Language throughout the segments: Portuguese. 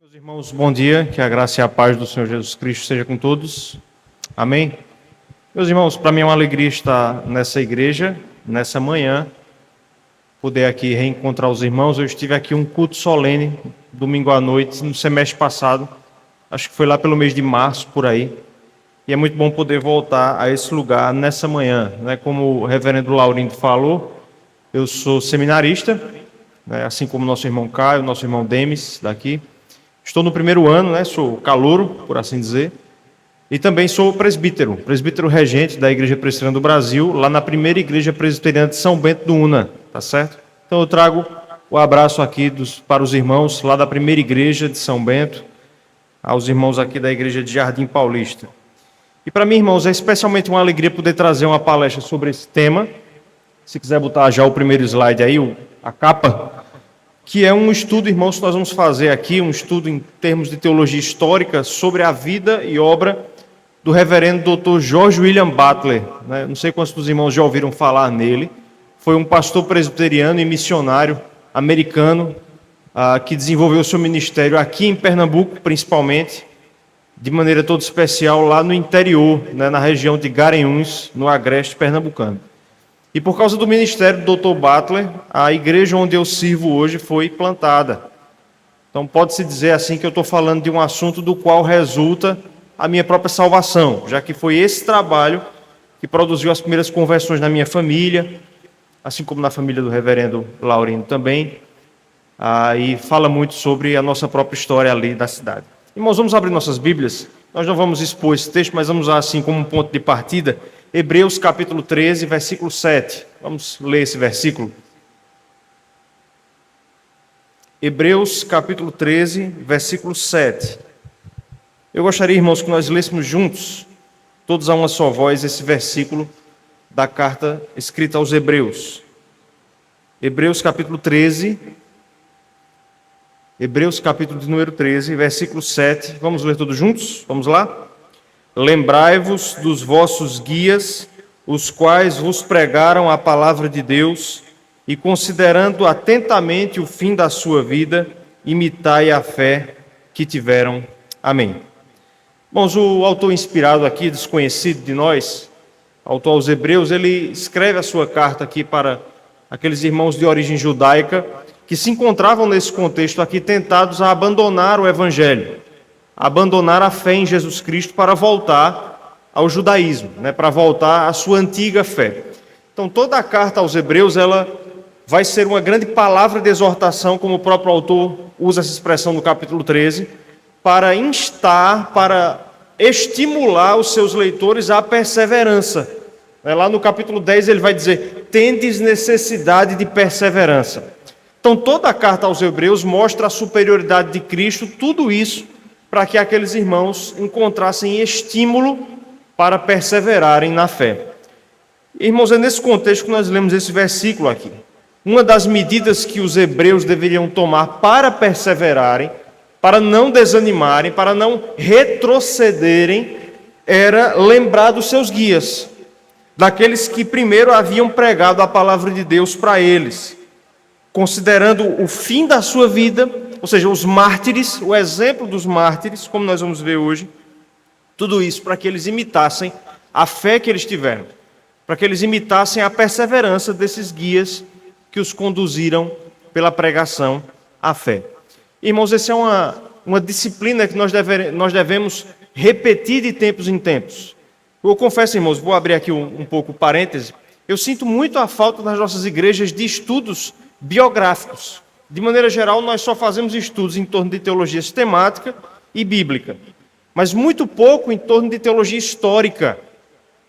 Meus irmãos, bom dia, que a graça e a paz do Senhor Jesus Cristo seja com todos. Amém? Meus irmãos, para mim é uma alegria estar nessa igreja, nessa manhã, poder aqui reencontrar os irmãos. Eu estive aqui um culto solene, domingo à noite, no semestre passado, acho que foi lá pelo mês de março, por aí. E é muito bom poder voltar a esse lugar nessa manhã, né? Como o reverendo Laurindo falou, eu sou seminarista, né? Assim como nosso irmão Caio, nosso irmão Demis, daqui. Estou no primeiro ano, né? Sou calouro, por assim dizer, e também sou presbítero regente da Igreja Presbiteriana do Brasil, lá na primeira Igreja Presbiteriana de São Bento do Una, tá certo? Então eu trago o abraço aqui para os irmãos lá da primeira Igreja de São Bento, aos irmãos aqui da Igreja de Jardim Paulista. E para mim, irmãos, é especialmente uma alegria poder trazer uma palestra sobre esse tema. Se quiser botar já o primeiro slide aí, a capa, que é um estudo, irmãos, que nós vamos fazer aqui, um estudo em termos de teologia histórica sobre a vida e obra do reverendo Dr. George William Butler. Não sei quantos dos irmãos já ouviram falar nele. Foi um pastor presbiteriano e missionário americano que desenvolveu seu ministério aqui em Pernambuco, principalmente, de maneira toda especial lá no interior, né, na região de Garanhuns, no agreste pernambucano. E por causa do ministério do Dr. Butler, a igreja onde eu sirvo hoje foi plantada. Então pode-se dizer assim que eu estou falando de um assunto do qual resulta a minha própria salvação, já que foi esse trabalho que produziu as primeiras conversões na minha família, assim como na família do reverendo Laurindo também, e fala muito sobre a nossa própria história ali da cidade. Irmãos, vamos abrir nossas Bíblias. Nós não vamos expor esse texto, mas vamos usar assim como um ponto de partida Hebreus capítulo 13, versículo 7. Vamos ler esse versículo. Hebreus capítulo 13, versículo 7. Eu gostaria, irmãos, que nós lêssemos juntos, todos a uma só voz, esse versículo da carta escrita aos Hebreus. Hebreus capítulo 13, Hebreus capítulo de número 13, versículo 7. Vamos ler todos juntos? Vamos lá? Lembrai-vos dos vossos guias, os quais vos pregaram a palavra de Deus, e considerando atentamente o fim da sua vida, imitai a fé que tiveram. Amém. Bom, o autor inspirado aqui, desconhecido de nós, autor aos Hebreus, ele escreve a sua carta aqui para aqueles irmãos de origem judaica que se encontravam nesse contexto aqui tentados a abandonar o evangelho, abandonar a fé em Jesus Cristo para voltar ao judaísmo, né, para voltar à sua antiga fé. Então toda a carta aos Hebreus, ela vai ser uma grande palavra de exortação, como o próprio autor usa essa expressão no capítulo 13, para instar, para estimular os seus leitores à perseverança. Lá no capítulo 10 ele vai dizer, tendes necessidade de perseverança. Então toda a carta aos Hebreus mostra a superioridade de Cristo, tudo isso para que aqueles irmãos encontrassem estímulo para perseverarem na fé. Irmãos, é nesse contexto que nós lemos esse versículo aqui. Uma das medidas que os hebreus deveriam tomar para perseverarem, para não desanimarem, para não retrocederem, era lembrar dos seus guias, daqueles que primeiro haviam pregado a palavra de Deus para eles, considerando o fim da sua vida, ou seja, os mártires, o exemplo dos mártires, como nós vamos ver hoje, tudo isso para que eles imitassem a fé que eles tiveram, para que eles imitassem a perseverança desses guias que os conduziram pela pregação à fé. Irmãos, essa é uma disciplina que nós devemos repetir de tempos em tempos. Eu confesso, irmãos, vou abrir aqui um pouco o parêntese, eu sinto muito a falta nas nossas igrejas de estudos biográficos. De maneira geral, nós só fazemos estudos em torno de teologia sistemática e bíblica, mas muito pouco em torno de teologia histórica.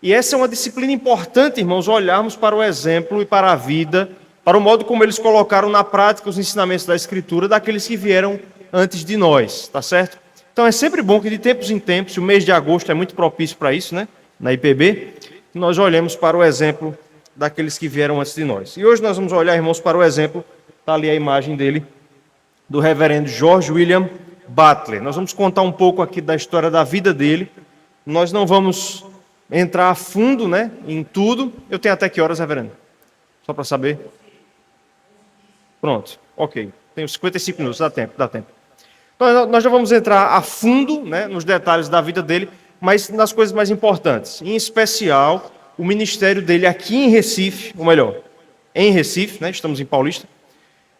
E essa é uma disciplina importante, irmãos, olharmos para o exemplo e para a vida, para o modo como eles colocaram na prática os ensinamentos da Escritura daqueles que vieram antes de nós, tá certo? Então é sempre bom que de tempos em tempos, o mês de agosto é muito propício para isso, né? Na IPB, nós olhemos para o exemplo daqueles que vieram antes de nós. E hoje nós vamos olhar, irmãos, para o exemplo, está ali a imagem dele, do reverendo George William Butler. Nós vamos contar um pouco aqui da história da vida dele. Nós não vamos entrar a fundo, né, em tudo. Eu tenho até que horas, reverendo? Só para saber. Pronto, ok. Tenho 55 minutos, dá tempo. Então, nós já vamos entrar a fundo, né, nos detalhes da vida dele, mas nas coisas mais importantes. Em especial, o ministério dele aqui em Recife, ou melhor, em Recife, né, estamos em Paulista,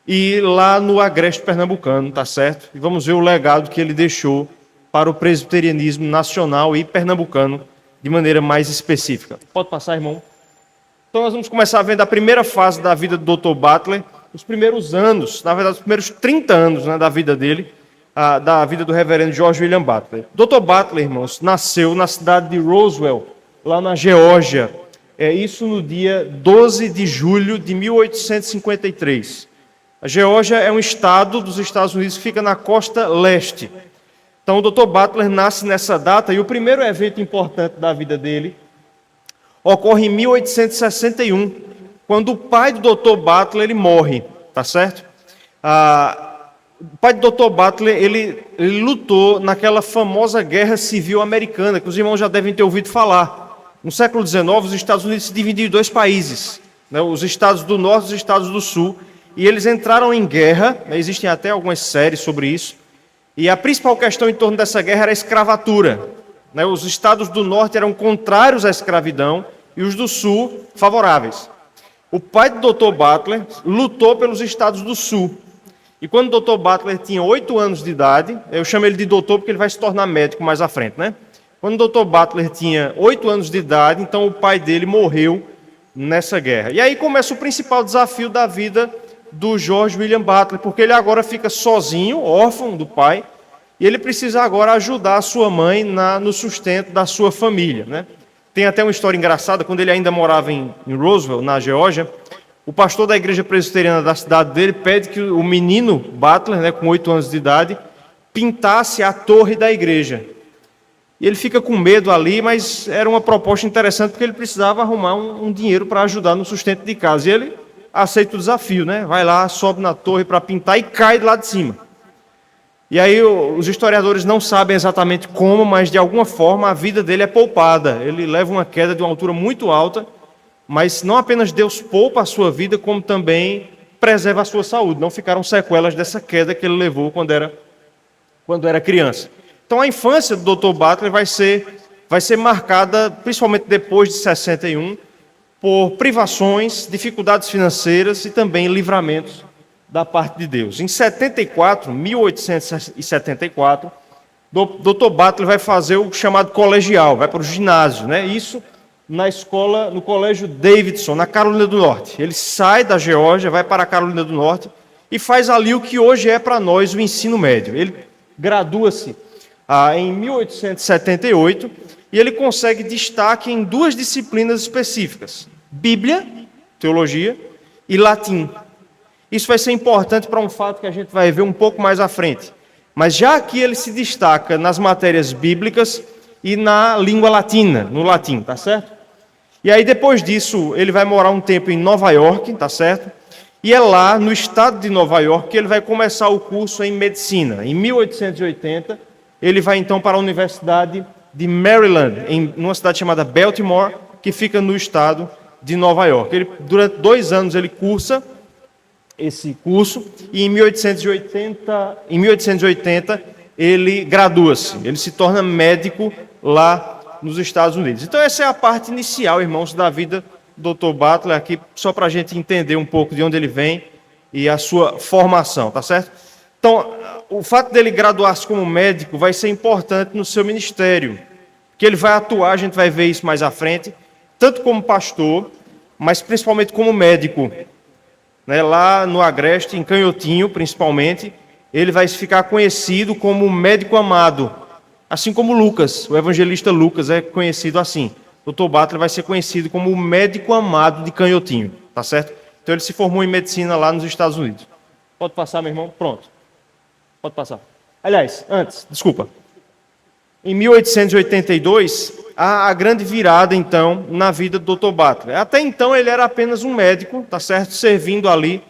e lá no Agreste Pernambucano, tá certo? E vamos ver o legado que ele deixou para o presbiterianismo nacional e pernambucano de maneira mais específica. Pode passar, irmão? Então nós vamos começar vendo a primeira fase da vida do Dr. Butler, os primeiros anos, na verdade os primeiros 30 anos, né, da vida dele, da vida do reverendo George William Butler. Dr. Butler, irmãos, nasceu na cidade de Roswell, lá na Geórgia, isso no dia 12 de julho de 1853. A Geórgia é um estado dos Estados Unidos que fica na costa leste. Então, o Dr. Butler nasce nessa data e o primeiro evento importante da vida dele ocorre em 1861, quando o pai do Dr. Butler ele morre, tá certo? O pai do Dr. Butler ele lutou naquela famosa Guerra Civil Americana, que os irmãos já devem ter ouvido falar. No século XIX, os Estados Unidos se dividiram em dois países, né? Os Estados do Norte e os Estados do Sul, e eles entraram em guerra, né? Existem até algumas séries sobre isso. E a principal questão em torno dessa guerra era a escravatura, né? Os estados do norte eram contrários à escravidão e os do sul favoráveis. O pai do Dr. Butler lutou pelos estados do sul. E quando o Dr. Butler tinha 8 anos de idade, eu chamo ele de doutor porque ele vai se tornar médico mais à frente, né? Quando o Dr. Butler tinha 8 anos de idade, então o pai dele morreu nessa guerra. E aí começa o principal desafio da vida do George William Butler, porque ele agora fica sozinho, órfão do pai, e ele precisa agora ajudar a sua mãe no sustento da sua família, né? Tem até uma história engraçada, quando ele ainda morava em Roswell, na Geórgia, o pastor da igreja presbiteriana da cidade dele pede que o menino Butler, né, com 8 anos de idade, pintasse a torre da igreja. E ele fica com medo ali, mas era uma proposta interessante, porque ele precisava arrumar um dinheiro para ajudar no sustento de casa. E ele aceita o desafio, né? Vai lá, sobe na torre para pintar e cai de lá de cima. E aí os historiadores não sabem exatamente como, mas de alguma forma a vida dele é poupada. Ele leva uma queda de uma altura muito alta, mas não apenas Deus poupa a sua vida, como também preserva a sua saúde. Não ficaram sequelas dessa queda que ele levou quando era criança. Então a infância do Dr. Butler vai ser marcada, principalmente depois de 61, por privações, dificuldades financeiras e também livramentos da parte de Deus. Em 1874, Dr. Butler vai fazer o chamado colegial, vai para o ginásio, né? Isso na escola, no colégio Davidson, na Carolina do Norte. Ele sai da Geórgia, vai para a Carolina do Norte e faz ali o que hoje é para nós o ensino médio. Ele gradua-se em 1878 e ele consegue destaque em 2 disciplinas específicas: Bíblia, teologia, e latim. Isso vai ser importante para um fato que a gente vai ver um pouco mais à frente. Mas já aqui ele se destaca nas matérias bíblicas e na língua latina, no latim, tá certo? E aí depois disso ele vai morar um tempo em Nova York, tá certo? E é lá, no estado de Nova York, que ele vai começar o curso em medicina. Em 1880, ele vai então para a Universidade de Maryland, numa cidade chamada Baltimore, que fica no estado de Nova York. Durante 2 anos ele cursa esse curso e em 1880 ele gradua-se, ele se torna médico lá nos Estados Unidos. Então essa é a parte inicial, irmãos, da vida do Dr. Butler, aqui só para a gente entender um pouco de onde ele vem e a sua formação, tá certo? Então, o fato dele graduar-se como médico vai ser importante no seu ministério, que ele vai atuar, a gente vai ver isso mais à frente, tanto como pastor, mas principalmente como médico. Né, lá no Agreste, em Canhotinho, principalmente, ele vai ficar conhecido como o médico amado, assim como Lucas, o evangelista Lucas é conhecido assim. Dr. Butler vai ser conhecido como o médico amado de Canhotinho, tá certo? Então ele se formou em medicina lá nos Estados Unidos. Pode passar, meu irmão? Pronto. Pode passar. Aliás, antes, desculpa. Em 1882, há a grande virada, então, na vida do Dr. Butler. Até então, ele era apenas um médico, tá certo? Servindo ali.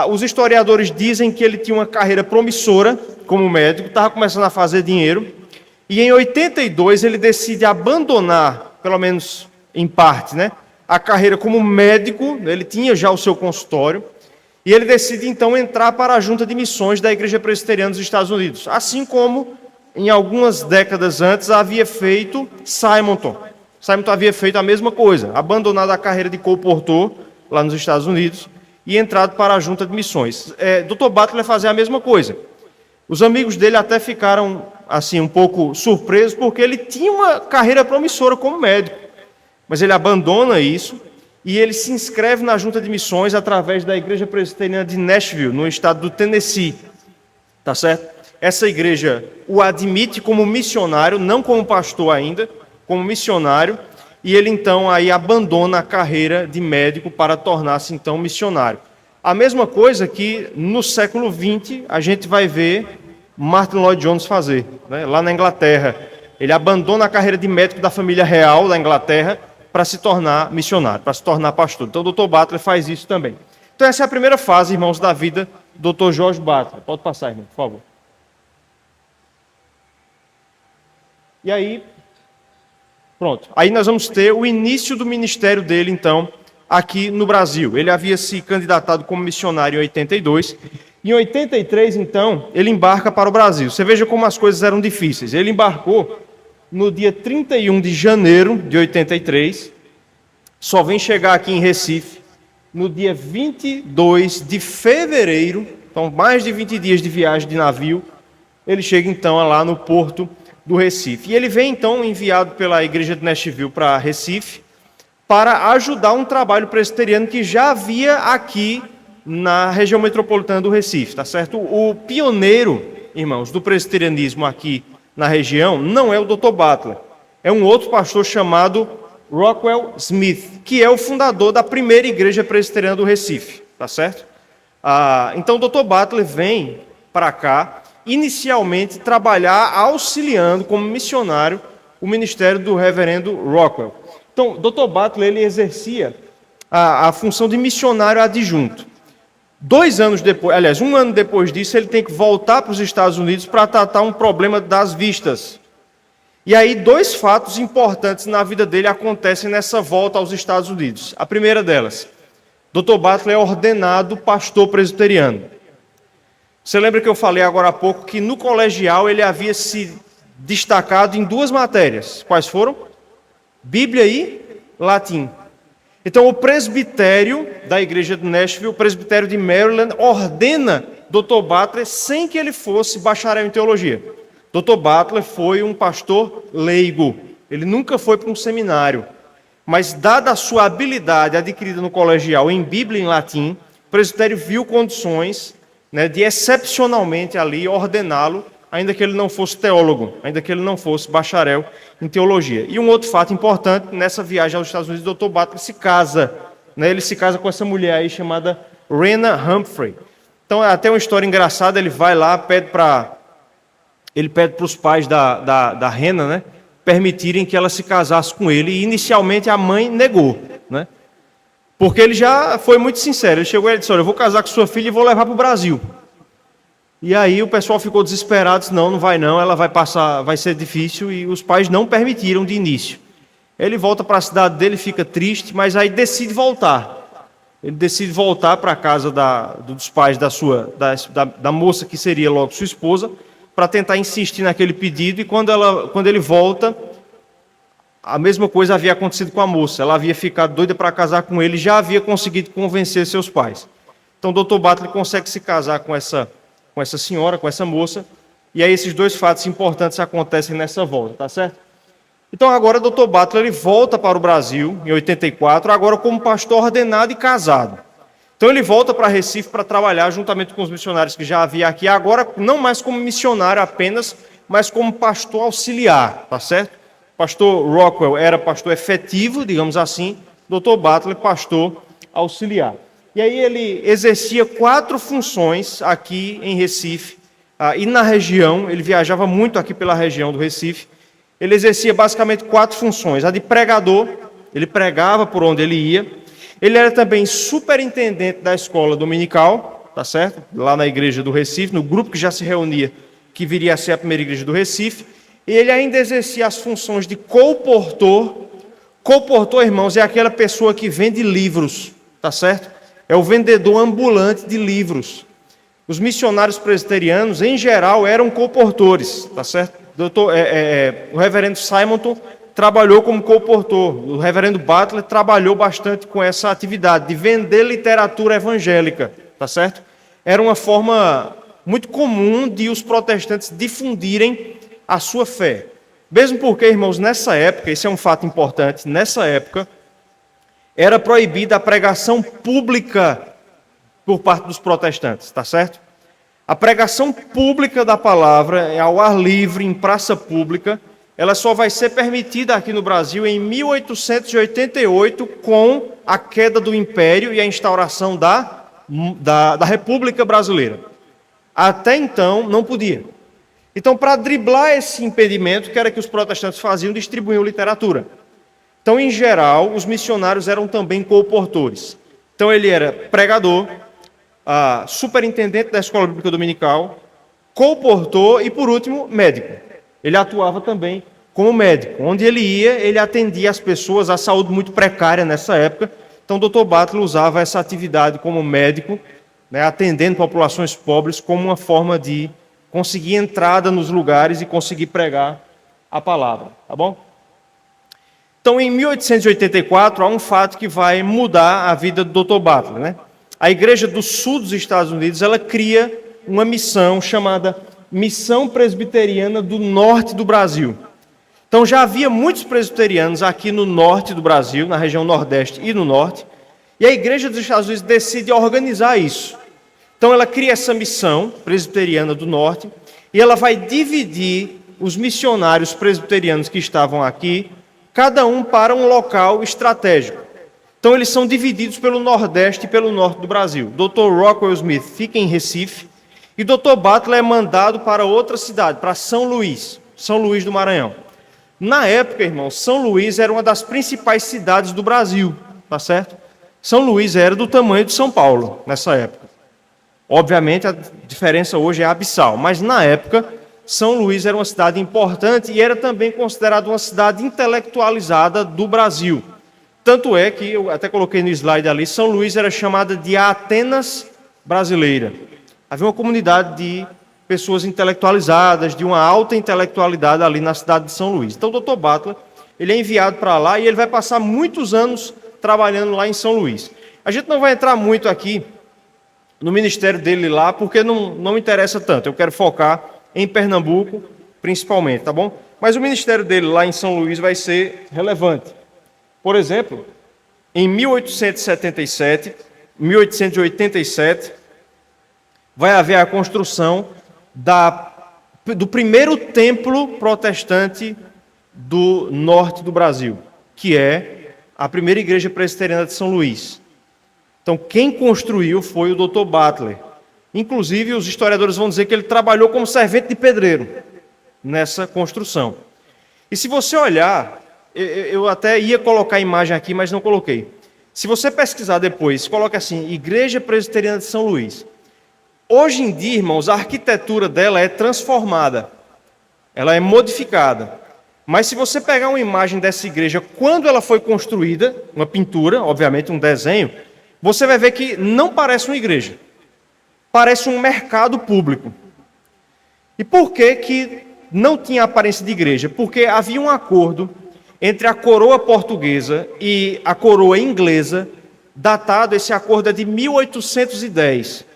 Os historiadores dizem que ele tinha uma carreira promissora como médico, estava começando a fazer dinheiro. E em 82, ele decide abandonar, pelo menos em parte, né, a carreira como médico. Ele tinha já o seu consultório. E ele decide, então, entrar para a junta de missões da Igreja Presbiteriana dos Estados Unidos, assim como, em algumas décadas antes, havia feito Simonton. Simonton havia feito a mesma coisa, abandonado a carreira de colportor lá nos Estados Unidos e entrado para a junta de missões. Dr. Butler vai fazer a mesma coisa. Os amigos dele até ficaram assim um pouco surpresos, porque ele tinha uma carreira promissora como médico, mas ele abandona isso e ele se inscreve na junta de missões através da Igreja Presbiteriana de Nashville, no estado do Tennessee, tá certo? Essa igreja o admite como missionário, não como pastor ainda, como missionário, e ele então aí abandona a carreira de médico para tornar-se então missionário. A mesma coisa que no século XX a gente vai ver Martin Lloyd Jones fazer, né? Lá na Inglaterra. Ele abandona a carreira de médico da família real da Inglaterra para se tornar missionário, para se tornar pastor. Então o Dr. Butler faz isso também. Então essa é a primeira fase, irmãos, da vida do Dr. George Butler. Pode passar, irmão, por favor. E aí, pronto. Aí nós vamos ter o início do ministério dele, então, aqui no Brasil. Ele havia se candidatado como missionário em 82. Em 83, então, ele embarca para o Brasil. Você veja como as coisas eram difíceis. Ele embarcou no dia 31 de janeiro de 83, só vem chegar aqui em Recife no dia 22 de fevereiro, então mais de 20 dias de viagem de navio, ele chega então lá no porto do Recife. E ele vem então enviado pela igreja de Nashville para Recife para ajudar um trabalho presbiteriano que já havia aqui na região metropolitana do Recife, tá certo? O pioneiro, irmãos, do presbiterianismo aqui na região não é o Dr. Butler, é um outro pastor chamado Rockwell Smith, que é o fundador da primeira igreja presbiteriana do Recife, tá certo? Então o Dr. Butler vem para cá, inicialmente trabalhar auxiliando como missionário o ministério do reverendo Rockwell. Então, Dr. Butler ele exercia a função de missionário adjunto. 2 anos depois, aliás, 1 ano depois disso, ele tem que voltar para os Estados Unidos para tratar um problema das vistas. E aí 2 fatos importantes na vida dele acontecem nessa volta aos Estados Unidos. A primeira delas, Dr. Butler é ordenado pastor presbiteriano. Você lembra que eu falei agora há pouco que no colegial ele havia se destacado em 2 matérias. Quais foram? Bíblia e latim. Então, o presbitério da igreja de Nashville, o presbitério de Maryland, ordena Dr. Butler sem que ele fosse bacharel em teologia. Dr. Butler foi um pastor leigo, ele nunca foi para um seminário. Mas, dada a sua habilidade adquirida no colegial em Bíblia e em latim, o presbitério viu condições, né, de excepcionalmente ali ordená-lo, ainda que ele não fosse teólogo, ainda que ele não fosse bacharel em teologia. E um outro fato importante, nessa viagem aos Estados Unidos, o Dr. Butler se casa, né? Ele se casa com essa mulher aí chamada Rena Humphrey. Então, é até uma história engraçada, ele vai lá, pede para os pais da Rena, né, permitirem que ela se casasse com ele, e inicialmente a mãe negou, né? Porque ele já foi muito sincero, ele chegou e disse, olha, eu vou casar com sua filha e vou levar para o Brasil. E aí o pessoal ficou desesperado, disse, não vai não, ela vai passar, vai ser difícil, e os pais não permitiram de início. Ele volta para a cidade dele, fica triste, mas aí decide voltar. Ele decide voltar para a casa dos pais da moça que seria logo sua esposa, para tentar insistir naquele pedido, e quando ele volta, a mesma coisa havia acontecido com a moça, ela havia ficado doida para casar com ele, já havia conseguido convencer seus pais. Então o Dr. Butler consegue se casar com essa senhora, com essa moça, e aí esses 2 fatos importantes acontecem nessa volta, tá certo? Então agora o Dr. Butler ele volta para o Brasil, em 84, agora como pastor ordenado e casado. Então ele volta para Recife para trabalhar juntamente com os missionários que já havia aqui, agora não mais como missionário apenas, mas como pastor auxiliar, tá certo? Pastor Rockwell era pastor efetivo, digamos assim, Dr. Butler pastor auxiliar. E aí ele exercia 4 funções aqui em Recife, e na região, ele viajava muito aqui pela região do Recife. Ele exercia basicamente 4 funções. A de pregador, ele pregava por onde ele ia. Ele era também superintendente da escola dominical, tá certo? Lá na igreja do Recife, no grupo que já se reunia, que viria a ser a primeira igreja do Recife. E ele ainda exercia as funções de colportor. Colportor, irmãos, é aquela pessoa que vende livros, tá certo? é o vendedor ambulante de livros. Os missionários presbiterianos, em geral, eram colportores, tá certo? O reverendo Simonton trabalhou como colportor, o reverendo Butler trabalhou bastante com essa atividade de vender literatura evangélica, tá certo? Era uma forma muito comum de os protestantes difundirem a sua fé. Mesmo porque, irmãos, nessa época, esse é um fato importante, nessa época, era proibida a pregação pública por parte dos protestantes, tá certo? A pregação pública da palavra, ao ar livre, em praça pública, ela só vai ser permitida aqui no Brasil em 1888, com a queda do Império e a instauração da República Brasileira. Até então, não podia. Então, para driblar esse impedimento, que era que os protestantes faziam, distribuíam literatura. Então, em geral, os missionários eram também colportores. Então, ele era pregador, superintendente da escola bíblica dominical, colportor e, por último, médico. Ele atuava também como médico. Onde ele ia, ele atendia as pessoas, a saúde muito precária nessa época. Então, o Dr. Butler usava essa atividade como médico, né, atendendo populações pobres, como uma forma de conseguir entrada nos lugares e conseguir pregar a palavra. Tá bom? Então, em 1884, há um fato que vai mudar a vida do Dr. Butler, né? A Igreja do Sul dos Estados Unidos, ela cria uma missão chamada Missão Presbiteriana do Norte do Brasil. Então, já havia muitos presbiterianos aqui no norte do Brasil, na região nordeste e no norte, e a Igreja dos Estados Unidos decide organizar isso. Então, ela cria essa missão presbiteriana do norte, e ela vai dividir os missionários presbiterianos que estavam aqui, cada um para um local estratégico. Então, eles são divididos pelo Nordeste e pelo Norte do Brasil. Dr. Rockwell Smith fica em Recife e Dr. Butler é mandado para outra cidade, para São Luís do Maranhão. Na época, irmãos, São Luís era uma das principais cidades do Brasil, tá certo? São Luís era do tamanho de São Paulo, nessa época. Obviamente, a diferença hoje é abissal, mas na época, São Luís era uma cidade importante e era também considerada uma cidade intelectualizada do Brasil. Tanto é que, eu até coloquei no slide ali, São Luís era chamada de a Atenas brasileira. Havia uma comunidade de pessoas intelectualizadas, de uma alta intelectualidade ali na cidade de São Luís. Então, o Dr. Butler, ele é enviado para lá e ele vai passar muitos anos trabalhando lá em São Luís. A gente não vai entrar muito aqui no ministério dele lá, porque não me interessa tanto. Eu quero focar em Pernambuco, principalmente, tá bom? Mas o ministério dele lá em São Luís vai ser relevante. Por exemplo, em 1887, vai haver a construção do primeiro templo protestante do norte do Brasil, que é a primeira igreja presbiteriana de São Luís. Então, quem construiu foi o Dr. Butler. Inclusive, os historiadores vão dizer que ele trabalhou como servente de pedreiro nessa construção. E se você olhar, eu até ia colocar a imagem aqui, mas não coloquei. Se você pesquisar depois, coloca assim, Igreja Presbiteriana de São Luís. Hoje em dia, irmãos, a arquitetura dela é transformada, ela é modificada. Mas se você pegar uma imagem dessa igreja, quando ela foi construída, uma pintura, obviamente um desenho, você vai ver que não parece uma igreja, parece um mercado público. E por que não tinha aparência de igreja? Porque havia um acordo entre a coroa portuguesa e a coroa inglesa, datado, esse acordo é de 1810.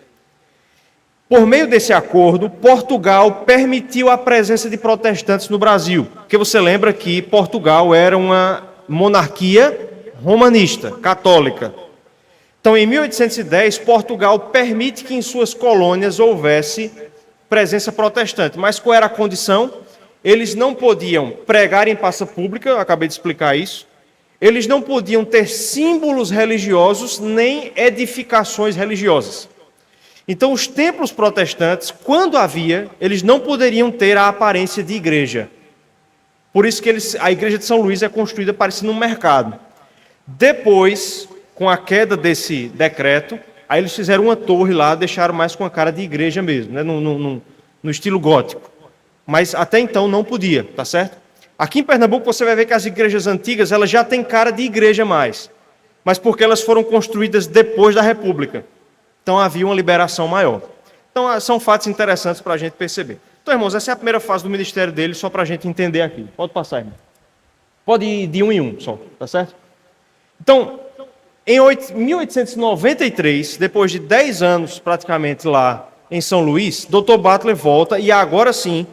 Por meio desse acordo, Portugal permitiu a presença de protestantes no Brasil, porque você lembra que Portugal era uma monarquia romanista, católica. Então, em 1810, Portugal permite que em suas colônias houvesse presença protestante. Mas qual era a condição? Eles não podiam pregar em praça pública, eu acabei de explicar isso. Eles não podiam ter símbolos religiosos nem edificações religiosas. Então, os templos protestantes, quando havia, eles não poderiam ter a aparência de igreja. Por isso que a igreja de São Luís é construída parecendo um mercado. Depois, com a queda desse decreto, aí eles fizeram uma torre lá, deixaram mais com a cara de igreja mesmo, né? no estilo gótico. Mas até então não podia, tá certo? Aqui em Pernambuco você vai ver que as igrejas antigas elas já têm cara de igreja mais. mas porque elas foram construídas depois da República. Então havia uma liberação maior. Então são fatos interessantes para a gente perceber. Então, irmãos, essa é a primeira fase do ministério dele, só para a gente entender aqui. Pode passar, irmão. Pode ir de um em um só, tá certo? Então, em 1893, depois de 10 anos praticamente lá em São Luís, Dr. Butler volta e agora sim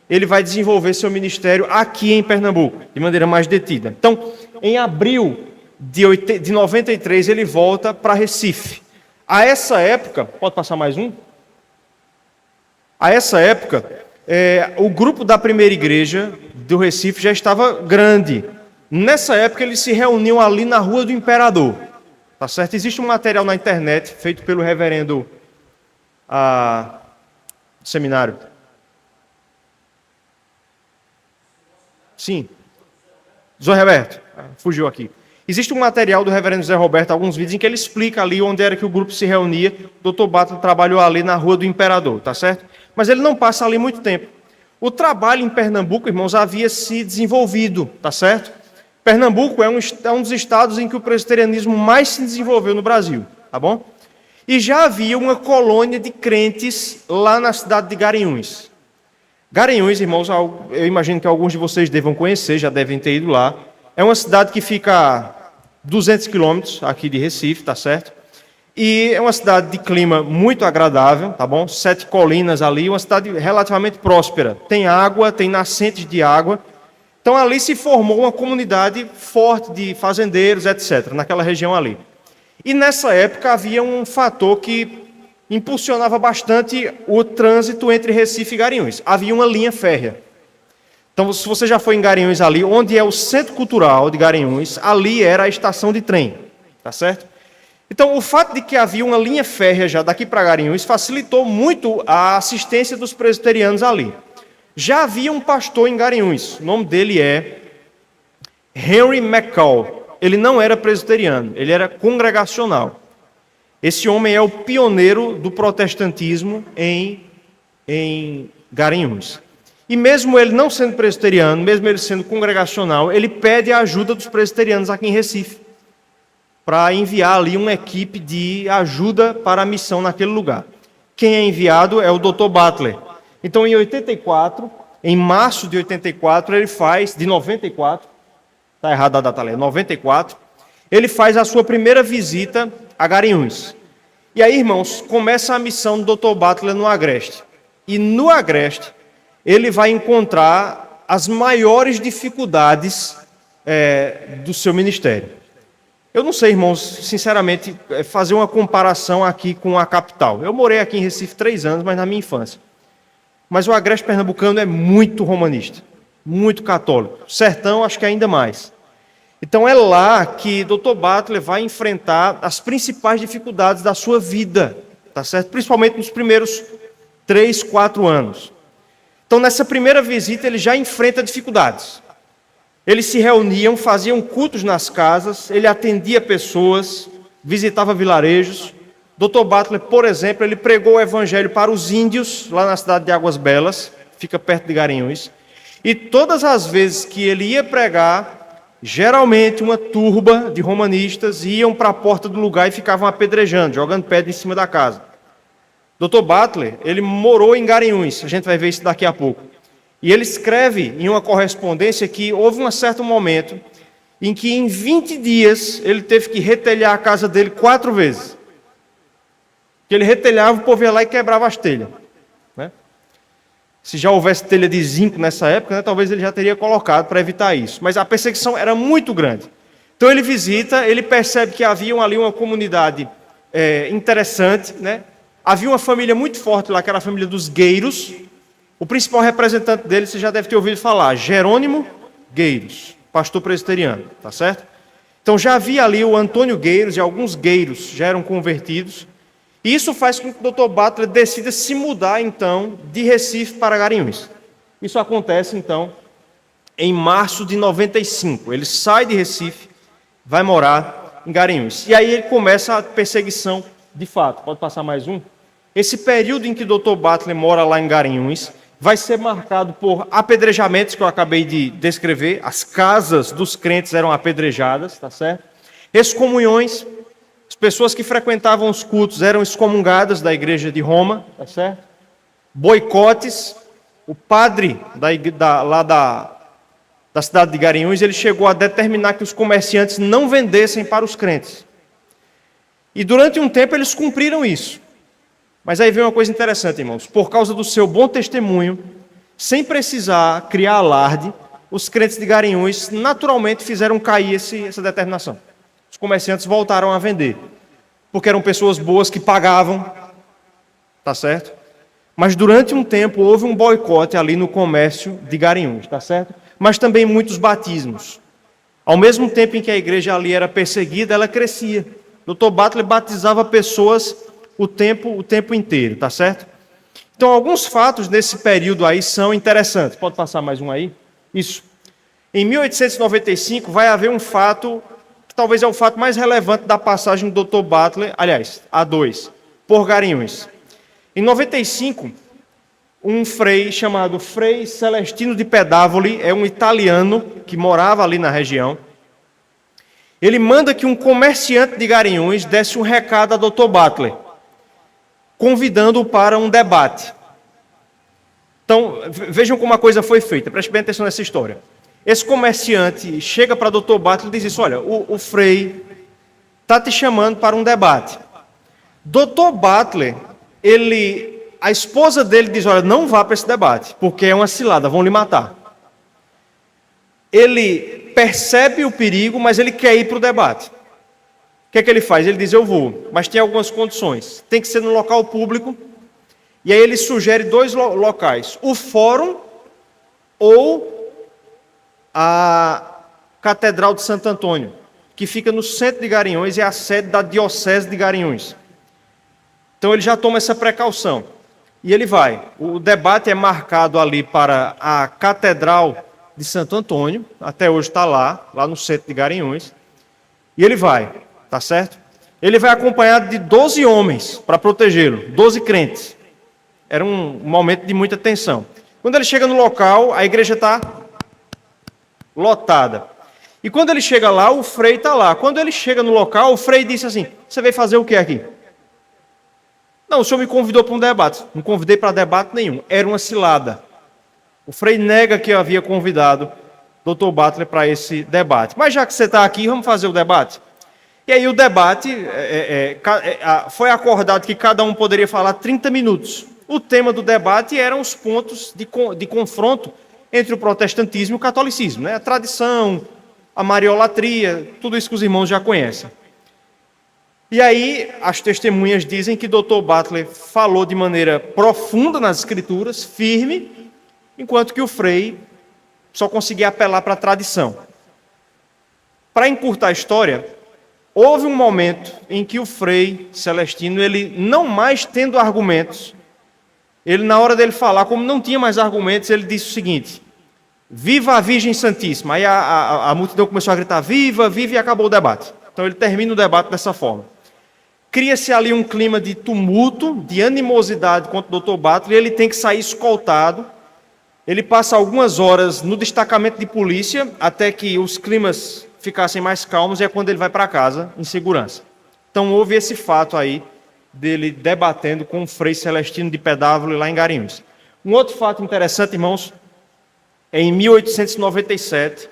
ele vai desenvolver seu ministério aqui em Pernambuco, de maneira mais detida. Então, em abril de 93, ele volta para Recife. A essa época, pode passar mais um? A essa época, o grupo da primeira igreja do Recife já estava grande. Nessa época, eles se reuniam ali na Rua do Imperador. Tá certo? Existe um material na internet feito pelo reverendo seminário. Sim. Zé Roberto. Fugiu aqui. Existe um material do reverendo Zé Roberto, alguns vídeos, em que ele explica ali onde era que o grupo se reunia. O Dr. Butler trabalhou ali na Rua do Imperador, tá certo? Mas ele não passa ali muito tempo. O trabalho em Pernambuco, irmãos, havia se desenvolvido, tá certo? Pernambuco é um dos estados em que o presbiterianismo mais se desenvolveu no Brasil, tá bom? E já havia uma colônia de crentes lá na cidade de Garanhuns. Garanhuns, irmãos, eu imagino que alguns de vocês devam conhecer, já devem ter ido lá. É uma cidade que fica a 200 quilômetros aqui de Recife, tá certo? E é uma cidade de clima muito agradável, tá bom? 7 colinas ali, uma cidade relativamente próspera. Tem água, tem nascentes de água. Então ali se formou uma comunidade forte de fazendeiros, etc., naquela região ali. E nessa época havia um fator que impulsionava bastante o trânsito entre Recife e Garanhuns. Havia uma linha férrea. Então, se você já foi em Garanhuns ali, onde é o Centro Cultural de Garanhuns, ali era a estação de trem, tá certo? Então, o fato de que havia uma linha férrea já daqui para Garanhuns facilitou muito a assistência dos presbiterianos ali. Já havia um pastor em Garanhuns, o nome dele é Henry McCall. Ele não era presbiteriano, ele era congregacional. Esse homem é o pioneiro do protestantismo em Garanhuns. E mesmo ele não sendo presbiteriano, mesmo ele sendo congregacional, ele pede a ajuda dos presbiterianos aqui em Recife, para enviar ali uma equipe de ajuda para a missão naquele lugar. Quem é enviado é o Dr. Butler. Então, em 84, em março de 84, ele faz, de 94, está errada a data ali, 94, ele faz a sua primeira visita a Garanhuns. E aí, irmãos, começa a missão do Dr. Butler no Agreste. E no Agreste, ele vai encontrar as maiores dificuldades do seu ministério. Eu não sei, irmãos, sinceramente, fazer uma comparação aqui com a capital. Eu morei aqui em Recife 3 anos, mas na minha infância. Mas o Agreste pernambucano é muito romanista, muito católico. O sertão, acho que ainda mais. Então é lá que Dr. Butler vai enfrentar as principais dificuldades da sua vida, tá certo? Principalmente nos primeiros 3, 4 anos. Então nessa primeira visita ele já enfrenta dificuldades. Eles se reuniam, faziam cultos nas casas, ele atendia pessoas, visitava vilarejos. Dr. Butler, por exemplo, ele pregou o evangelho para os índios, lá na cidade de Águas Belas, fica perto de Garanhuns. E todas as vezes que ele ia pregar, geralmente uma turba de romanistas iam para a porta do lugar e ficavam apedrejando, jogando pedra em cima da casa. Dr. Butler, ele morou em Garanhuns, a gente vai ver isso daqui a pouco. E ele escreve em uma correspondência que houve um certo momento em que em 20 dias ele teve que retelhar a casa dele 4 vezes. Que ele retelhava, o povo ia lá e quebrava as telhas. Né? Se já houvesse telha de zinco nessa época, né, talvez ele já teria colocado para evitar isso. Mas a perseguição era muito grande. Então ele visita, ele percebe que havia ali uma comunidade interessante. Né? Havia uma família muito forte lá, que era a família dos Gueiros. O principal representante dele, você já deve ter ouvido falar, Jerônimo Gueiros, pastor presbiteriano, tá certo? Então já havia ali o Antônio Gueiros e alguns Gueiros já eram convertidos. E isso faz com que o Dr. Butler decida se mudar, então, de Recife para Garanhuns. Isso acontece, então, em março de 95. Ele sai de Recife, vai morar em Garanhuns. E aí ele começa a perseguição de fato. Pode passar mais um? Esse período em que o Dr. Butler mora lá em Garanhuns vai ser marcado por apedrejamentos que eu acabei de descrever. As casas dos crentes eram apedrejadas, tá certo? Excomunhões, as pessoas que frequentavam os cultos eram excomungadas da igreja de Roma, tá certo? Boicotes, o padre da cidade de Garanhuns, ele chegou a determinar que os comerciantes não vendessem para os crentes. E durante um tempo eles cumpriram isso. Mas aí vem uma coisa interessante, irmãos. Por causa do seu bom testemunho, sem precisar criar alarde, os crentes de Garanhuns naturalmente fizeram cair essa determinação. Os comerciantes voltaram a vender, porque eram pessoas boas que pagavam, tá certo? Mas durante um tempo houve um boicote ali no comércio de Garanhuns, tá certo? Mas também muitos batismos. Ao mesmo tempo em que a igreja ali era perseguida, ela crescia. Dr. Butler batizava pessoas o tempo inteiro, tá certo? Então, alguns fatos desse período aí são interessantes. Pode passar mais um aí? Isso. Em 1895 vai haver um fato, que talvez é o fato mais relevante da passagem do Dr. Butler, aliás, a 2, por Garanhuns. Em 95, um frei chamado Frei Celestino de Pedavoli, é um italiano que morava ali na região. Ele manda que um comerciante de Garanhuns desse um recado a Dr. Butler, convidando-o para um debate. Então, vejam como a coisa foi feita, preste bem atenção nessa história. Esse comerciante chega para Dr. Butler e diz isso: olha, o frei está te chamando para um debate. Dr. Butler, a esposa dele diz: olha, não vá para esse debate, porque é uma cilada, vão lhe matar. Ele percebe o perigo, mas ele quer ir para o debate. O que é que ele faz? Ele diz: eu vou, mas tem algumas condições. Tem que ser no local público. E aí ele sugere 2 locais: o fórum ou a Catedral de Santo Antônio, que fica no centro de Garanhuns e é a sede da Diocese de Garanhuns. Então ele já toma essa precaução. E ele vai. O debate é marcado ali para a Catedral de Santo Antônio, até hoje está lá no centro de Garanhuns. E ele vai, tá certo? Ele vai acompanhado de 12 homens para protegê-lo, 12 crentes. Era um momento de muita tensão. Quando ele chega no local, a igreja está lotada. E quando ele chega lá, o frei está lá. Quando ele chega no local, o frei disse assim: você veio fazer o que aqui? Não, o senhor me convidou para um debate. Não convidei para debate nenhum. Era uma cilada. O frei nega que havia convidado Dr. Butler para esse debate. Mas já que você está aqui, vamos fazer o debate. E aí o debate, foi acordado que cada um poderia falar 30 minutos. O tema do debate eram os pontos de confronto entre o protestantismo e o catolicismo, né? A tradição, a mariolatria, tudo isso que os irmãos já conhecem. E aí as testemunhas dizem que Dr. Butler falou de maneira profunda nas escrituras, firme, enquanto que o frei só conseguia apelar para a tradição. Para encurtar a história, houve um momento em que o frei Celestino, ele não mais tendo argumentos, ele na hora dele falar, como não tinha mais argumentos, ele disse o seguinte: viva a Virgem Santíssima. Aí a multidão começou a gritar: viva, viva, e acabou o debate. Então ele termina o debate dessa forma. Cria-se ali um clima de tumulto, de animosidade contra o Dr. Butler, e ele tem que sair escoltado. Ele passa algumas horas no destacamento de polícia, até que os climas ficassem mais calmos, e é quando ele vai para casa, em segurança. Então houve esse fato aí, dele debatendo com o Frei Celestino de Pedavoli lá em Garanhuns. Um outro fato interessante, irmãos, é em 1897,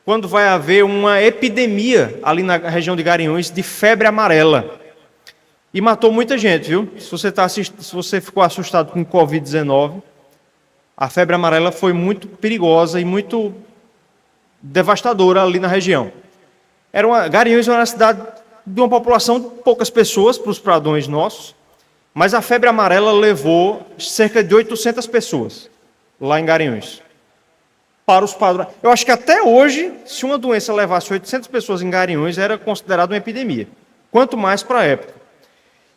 quando vai haver uma epidemia ali na região de Garanhuns de febre amarela. E matou muita gente, viu? Se você ficou assustado com o Covid-19, a febre amarela foi muito perigosa e muito devastadora ali na região. Garanhuns era uma cidade de uma população de poucas pessoas para os padrões nossos, mas a febre amarela levou cerca de 800 pessoas lá em Garanhuns. Para os padrões. Eu acho que até hoje, se uma doença levasse 800 pessoas em Garanhuns, era considerado uma epidemia. Quanto mais para a época.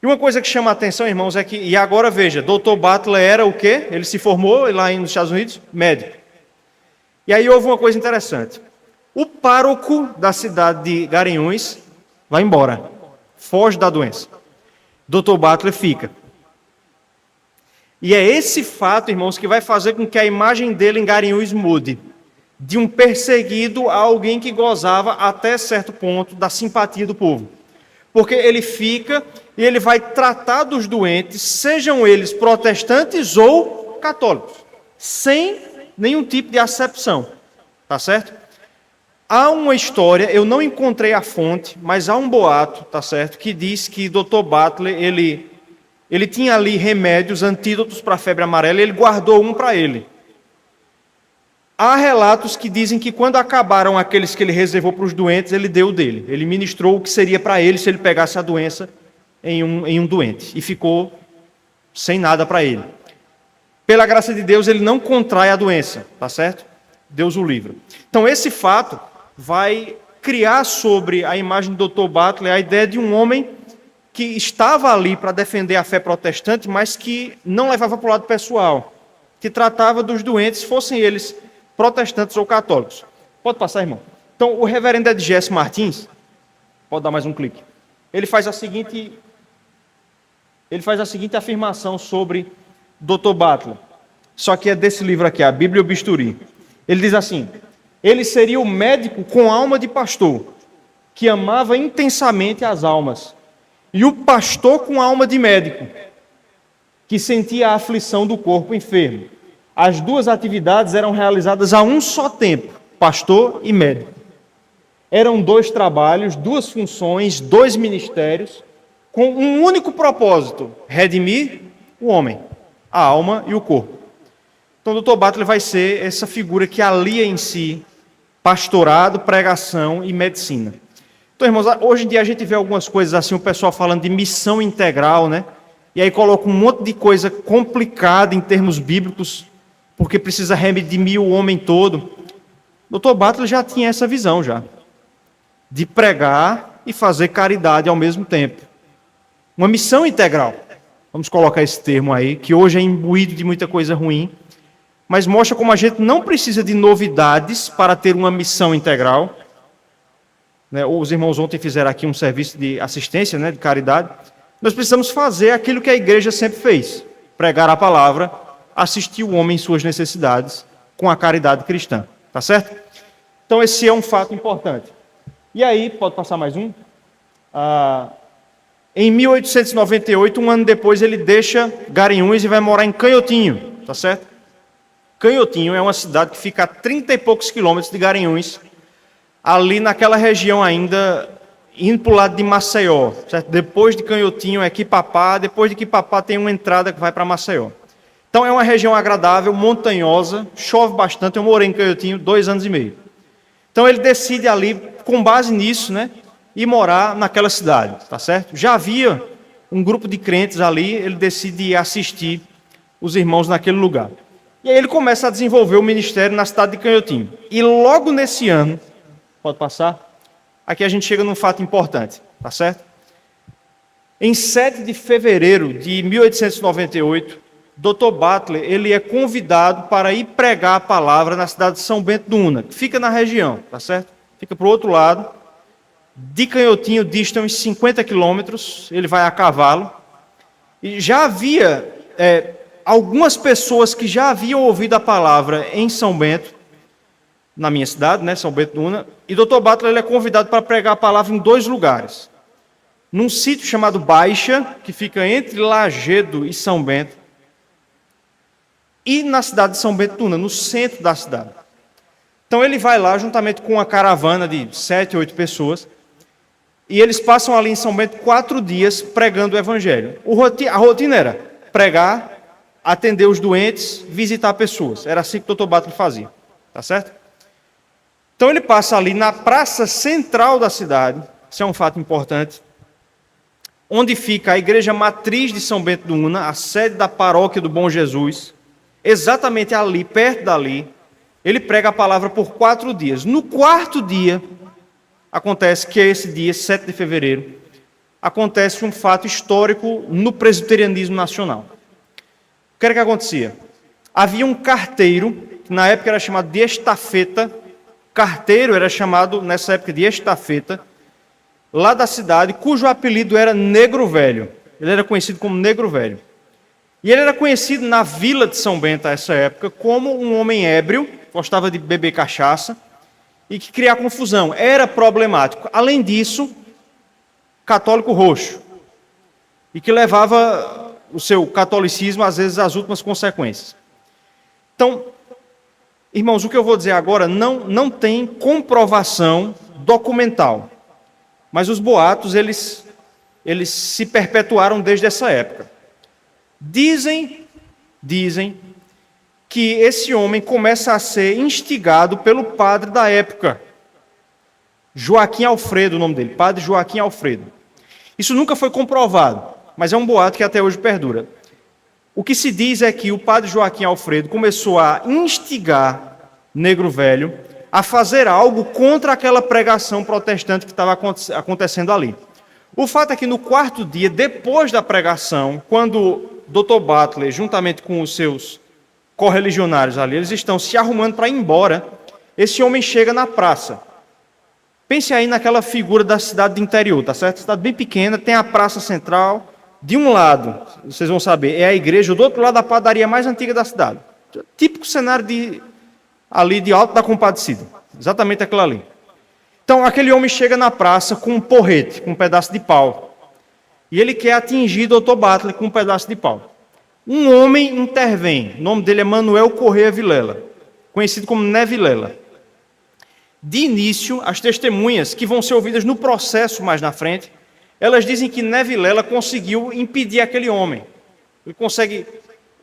E uma coisa que chama a atenção, irmãos, é que, e agora veja, Dr. Butler era o quê? Ele se formou lá nos Estados Unidos, médico. E aí houve uma coisa interessante. O pároco da cidade de Garanhuns vai embora, foge da doença. Dr. Butler fica. E é esse fato, irmãos, que vai fazer com que a imagem dele em Garanhuns mude. de um perseguido a alguém que gozava até certo ponto da simpatia do povo. Porque ele fica e ele vai tratar dos doentes, sejam eles protestantes ou católicos, sem nenhum tipo de acepção, tá certo? Há uma história, eu não encontrei a fonte, mas há um boato, tá certo, que diz que Dr. Butler, ele tinha ali remédios, antídotos para a febre amarela, e ele guardou um para ele. Há relatos que dizem que quando acabaram aqueles que ele reservou para os doentes, ele deu o dele. Ele ministrou o que seria para ele se ele pegasse a doença em um doente. E ficou sem nada para ele. Pela graça de Deus, ele não contrai a doença, tá certo? Deus o livra. Então, esse fato vai criar sobre a imagem do Dr. Butler a ideia de um homem que estava ali para defender a fé protestante, mas que não levava para o lado pessoal, que tratava dos doentes, fossem eles protestantes ou católicos. Pode passar, irmão. Então, o reverendo Edgés Martins, pode dar mais um clique, ele faz a seguinte afirmação sobre Dr. Butler, só que é desse livro aqui, a Bíblia e o Bisturi. Ele diz assim: ele seria o médico com alma de pastor, que amava intensamente as almas, e o pastor com alma de médico, que sentia a aflição do corpo enfermo. As duas atividades eram realizadas a um só tempo, pastor e médico. Eram dois trabalhos, duas funções, dois ministérios, com um único propósito: redimir o homem, a alma e o corpo. Então, o Dr. Butler vai ser essa figura que alia em si pastorado, pregação e medicina. Então, irmãos, hoje em dia a gente vê algumas coisas assim, o pessoal falando de missão integral, né? E aí coloca um monte de coisa complicada em termos bíblicos, porque precisa redimir o homem todo. O Dr. Butler já tinha essa visão, já, de pregar e fazer caridade ao mesmo tempo. Uma missão integral. Vamos colocar esse termo aí, que hoje é imbuído de muita coisa ruim, mas mostra como a gente não precisa de novidades para ter uma missão integral. Os irmãos ontem fizeram aqui um serviço de assistência, de caridade. Nós precisamos fazer aquilo que a igreja sempre fez: pregar a palavra, assistir o homem em suas necessidades com a caridade cristã. Tá certo? Então esse é um fato importante. E aí, pode passar mais um? Em 1898, um ano depois, ele deixa Garanhuns e vai morar em Canhotinho. Tá certo? Canhotinho é uma cidade que fica a 30 e poucos quilômetros de Garanhuns, ali naquela região ainda, indo para o lado de Maceió, certo? Depois de Canhotinho é Quipapá, depois de Quipapá tem uma entrada que vai para Maceió. Então é uma região agradável, montanhosa, chove bastante. Eu morei em Canhotinho 2 anos e meio. Então ele decide ali, com base nisso, ir morar naquela cidade, tá certo? Já havia um grupo de crentes ali, ele decide assistir os irmãos naquele lugar. E aí ele começa a desenvolver o ministério na cidade de Canhotinho. E logo nesse ano, pode passar? Aqui a gente chega num fato importante, tá certo? Em 7 de fevereiro de 1898, Dr. Butler, ele é convidado para ir pregar a palavra na cidade de São Bento do Una, que fica na região, tá certo? Fica para o outro lado. De Canhotinho dista uns 50 quilômetros, ele vai a cavalo. E já havia algumas pessoas que já haviam ouvido a palavra em São Bento, na minha cidade, São Bento do Una, e Dr. Butler ele é convidado para pregar a palavra em 2 lugares. Num sítio chamado Baixa, que fica entre Lagedo e São Bento, e na cidade de São Bento do Una, no centro da cidade. Então ele vai lá juntamente com uma caravana de 7, 8 pessoas, e eles passam ali em São Bento 4 dias pregando o evangelho. A rotina era pregar, atender os doentes, visitar pessoas. Era assim que o Dr. Butler fazia, tá certo? Então ele passa ali na praça central da cidade, isso é um fato importante, onde fica a igreja matriz de São Bento do Una, a sede da paróquia do Bom Jesus. Exatamente ali, perto dali, ele prega a palavra por 4 dias. No 4º dia, acontece que esse dia, 7 de fevereiro, acontece um fato histórico no presbiterianismo nacional. O que era que acontecia? Havia um carteiro, que na época era chamado de estafeta. Carteiro era chamado, nessa época, de estafeta, lá da cidade, cujo apelido era Negro Velho. Ele era conhecido como Negro Velho. E ele era conhecido na vila de São Bento, a essa época, como um homem ébrio, gostava de beber cachaça e que criar confusão. Era problemático. Além disso, católico roxo. E que levava o seu catolicismo, às vezes, às últimas consequências. Então, irmãos, o que eu vou dizer agora não tem comprovação documental. Mas os boatos, eles se perpetuaram desde essa época. Dizem que esse homem começa a ser instigado pelo padre da época. Joaquim Alfredo, o nome dele, padre Joaquim Alfredo. Isso nunca foi comprovado, mas é um boato que até hoje perdura. O que se diz é que o padre Joaquim Alfredo começou a instigar Negro Velho a fazer algo contra aquela pregação protestante que estava acontecendo ali. O fato é que no quarto dia, depois da pregação, quando Dr. Butler, juntamente com os seus correligionários ali, eles estão se arrumando para ir embora, esse homem chega na praça. Pense aí naquela figura da cidade do interior, tá certo? Cidade bem pequena, tem a praça central. De um lado, vocês vão saber, é a igreja, do outro lado a padaria mais antiga da cidade. Típico cenário ali de Alto da Compadecida. Exatamente aquilo ali. Então, aquele homem chega na praça com um porrete, com um pedaço de pau. E ele quer atingir Dr. Butler com um pedaço de pau. Um homem intervém. O nome dele é Manuel Correia Vilela, conhecido como Né Vilela. De início, as testemunhas, que vão ser ouvidas no processo mais na frente, elas dizem que Né Vilela conseguiu impedir aquele homem.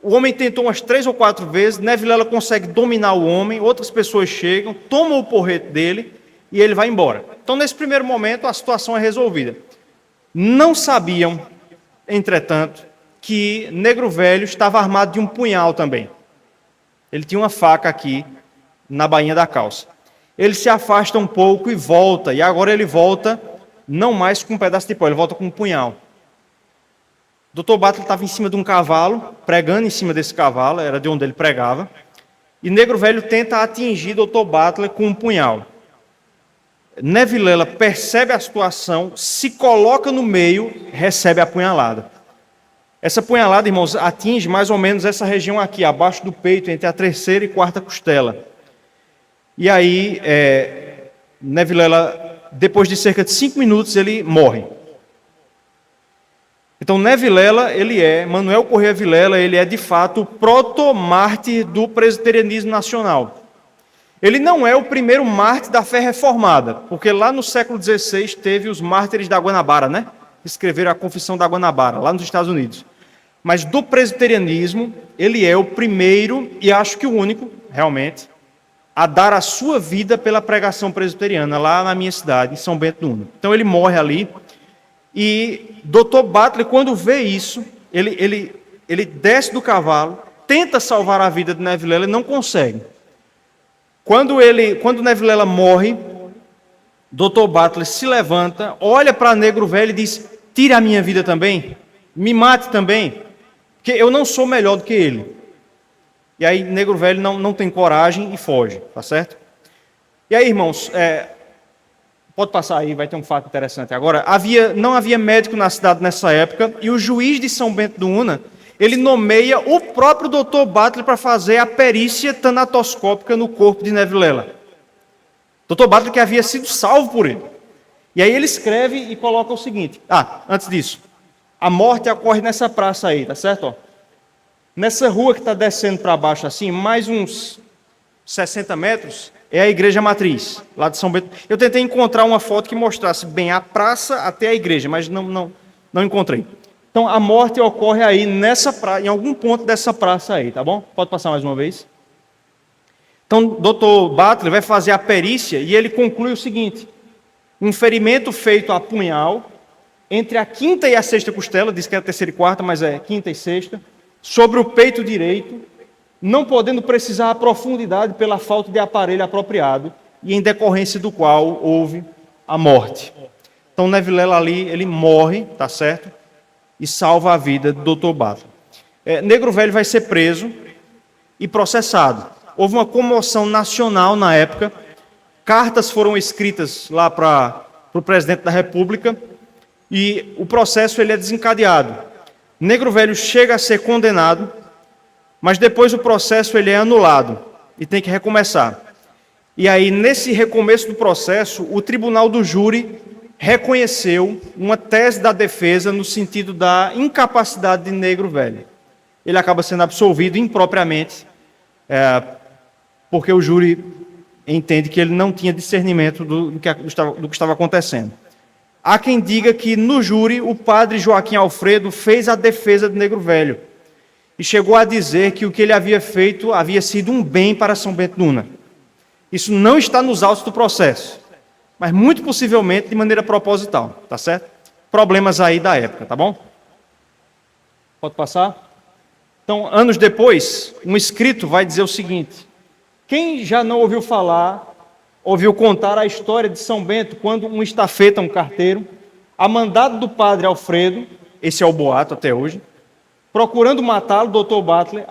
O homem tentou umas 3 ou 4 vezes, Né Vilela consegue dominar o homem, outras pessoas chegam, tomam o porrete dele e ele vai embora. Então, nesse primeiro momento, a situação é resolvida. Não sabiam, entretanto, que Negro Velho estava armado de um punhal também. Ele tinha uma faca aqui na bainha da calça. Ele se afasta um pouco e volta, e agora ele volta não mais com um pedaço de pau, ele volta com um punhal. Dr. Butler estava em cima de um cavalo, pregando em cima desse cavalo, era de onde ele pregava, e Negro Velho tenta atingir Dr. Butler com um punhal. Né Vilela percebe a situação, se coloca no meio, recebe a punhalada. Essa punhalada, irmãos, atinge mais ou menos essa região aqui, abaixo do peito, entre a 3ª e 4ª costela. E aí, Né Vilela, depois de cerca de 5 minutos, ele morre. Então, Né Vilela, Manuel Correia Vilela, ele é de fato o proto-mártir do presbiterianismo nacional. Ele não é o primeiro mártir da fé reformada, porque lá no século XVI teve os mártires da Guanabara, né? Escreveram a Confissão da Guanabara, lá nos Estados Unidos. Mas do presbiterianismo, ele é o primeiro, e acho que o único, realmente, a dar a sua vida pela pregação presbiteriana, lá na minha cidade, em São Bento do Una. Então ele morre ali, e Dr. Butler, quando vê isso, ele desce do cavalo, tenta salvar a vida de Né Vilela e não consegue. Quando Né Vilela morre, Dr. Butler se levanta, olha para Negro Velho e diz: tira a minha vida também, me mate também, porque eu não sou melhor do que ele. E aí Negro Velho não tem coragem e foge, tá certo? E aí, irmãos, pode passar aí, vai ter um fato interessante agora. Não havia médico na cidade nessa época, e o juiz de São Bento do Una, ele nomeia o próprio Dr. Butler para fazer a perícia tanatoscópica no corpo de Né Vilela. Dr. Butler que havia sido salvo por ele. E aí ele escreve e coloca o seguinte: antes disso, a morte ocorre nessa praça aí, tá certo? Ó. Nessa rua que está descendo para baixo assim, mais uns 60 metros, é a igreja matriz, lá de São Bento. Eu tentei encontrar uma foto que mostrasse bem a praça até a igreja, mas não encontrei. Então, a morte ocorre aí nessa praça, em algum ponto dessa praça aí, tá bom? Pode passar mais uma vez. Então, Dr. Butler vai fazer a perícia e ele conclui o seguinte: um ferimento feito a punhal entre a 5ª e a 6ª costela, diz que é a 3ª e 4ª, mas é 5ª e 6ª, sobre o peito direito, não podendo precisar a profundidade pela falta de aparelho apropriado, e em decorrência do qual houve a morte. Então, Né Vilela ali, ele morre, tá certo? E salva a vida do Dr. Butler. Negro Velho vai ser preso e processado. Houve uma comoção nacional na época, cartas foram escritas lá para o presidente da República, e o processo ele é desencadeado. Negro Velho chega a ser condenado, mas depois o processo ele é anulado. e tem que recomeçar. E aí, nesse recomeço do processo, o tribunal do júri reconheceu uma tese da defesa no sentido da incapacidade de negro velho. Ele acaba sendo absolvido impropriamente, porque o júri entende que ele não tinha discernimento do que estava acontecendo. Há quem diga que no júri o padre Joaquim Alfredo fez a defesa do negro velho e chegou a dizer que o que ele havia feito havia sido um bem para São Bento de Una. Isso não está nos autos do processo, mas muito possivelmente de maneira proposital, tá certo? Problemas aí da época, tá bom? Pode passar? Então, anos depois, um escrito vai dizer o seguinte: quem já não ouviu falar, ouviu contar a história de São Bento quando um estafeta, um carteiro, a mandado do padre Alfredo, esse é o boato até hoje, procurando matá-lo, Dr. Butler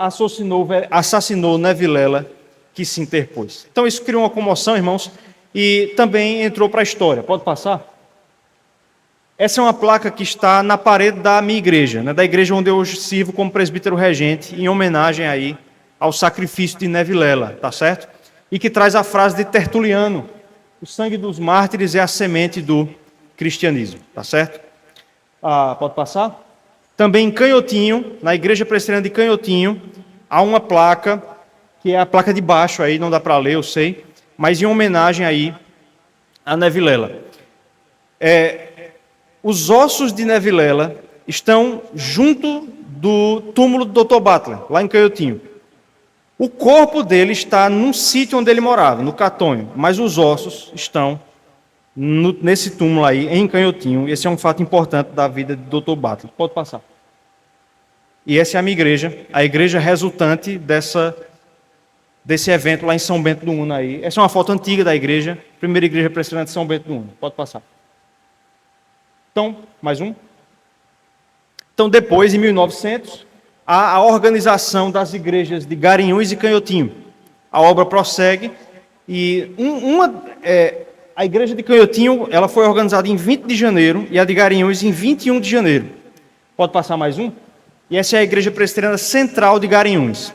assassinou Nevilela, que se interpôs. Então isso criou uma comoção, irmãos, e também entrou para a história. Pode passar? Essa é uma placa que está na parede da minha igreja, né, da igreja onde eu hoje sirvo como presbítero regente, em homenagem aí ao sacrifício de Nevilela, tá certo? E que traz a frase de Tertuliano: o sangue dos mártires é a semente do cristianismo, tá certo? Pode passar? Também em Canhotinho, na igreja presbiteriana de Canhotinho, há uma placa, que é a placa de baixo aí, não dá para ler, eu sei, mas em homenagem aí a Nevilela. Os ossos de Nevilela estão junto do túmulo do Dr. Butler, lá em Canhotinho. O corpo dele está num sítio onde ele morava, no Catonho, mas os ossos estão nesse túmulo aí, em Canhotinho. Esse é um fato importante da vida de Dr. Butler. Pode passar. E essa é a minha igreja, a igreja resultante desse evento lá em São Bento do Una aí. Essa é uma foto antiga da igreja, primeira igreja presbiteriana de São Bento do Una. Pode passar. Então, mais um. Então, depois, em 1900, há a organização das igrejas de Garanhuns e Canhotinho. A obra prossegue e a igreja de Canhotinho ela foi organizada em 20 de janeiro e a de Garanhuns em 21 de janeiro. Pode passar mais um? E essa é a igreja presbiteriana central de Garanhuns.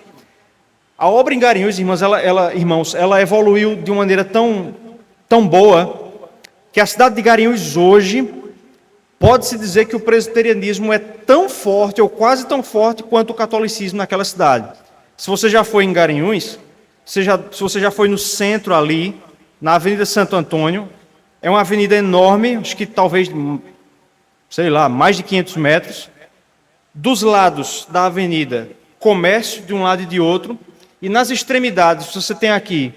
A obra em Garanhuns, irmãos, ela evoluiu de uma maneira tão boa que a cidade de Garanhuns hoje pode-se dizer que o presbiterianismo é tão forte, ou quase tão forte, quanto o catolicismo naquela cidade. Se você já foi em Garanhuns, se você já foi no centro ali, na Avenida Santo Antônio, é uma avenida enorme, acho que talvez, sei lá, mais de 500 metros. Dos lados da avenida, comércio de um lado e de outro, e nas extremidades você tem aqui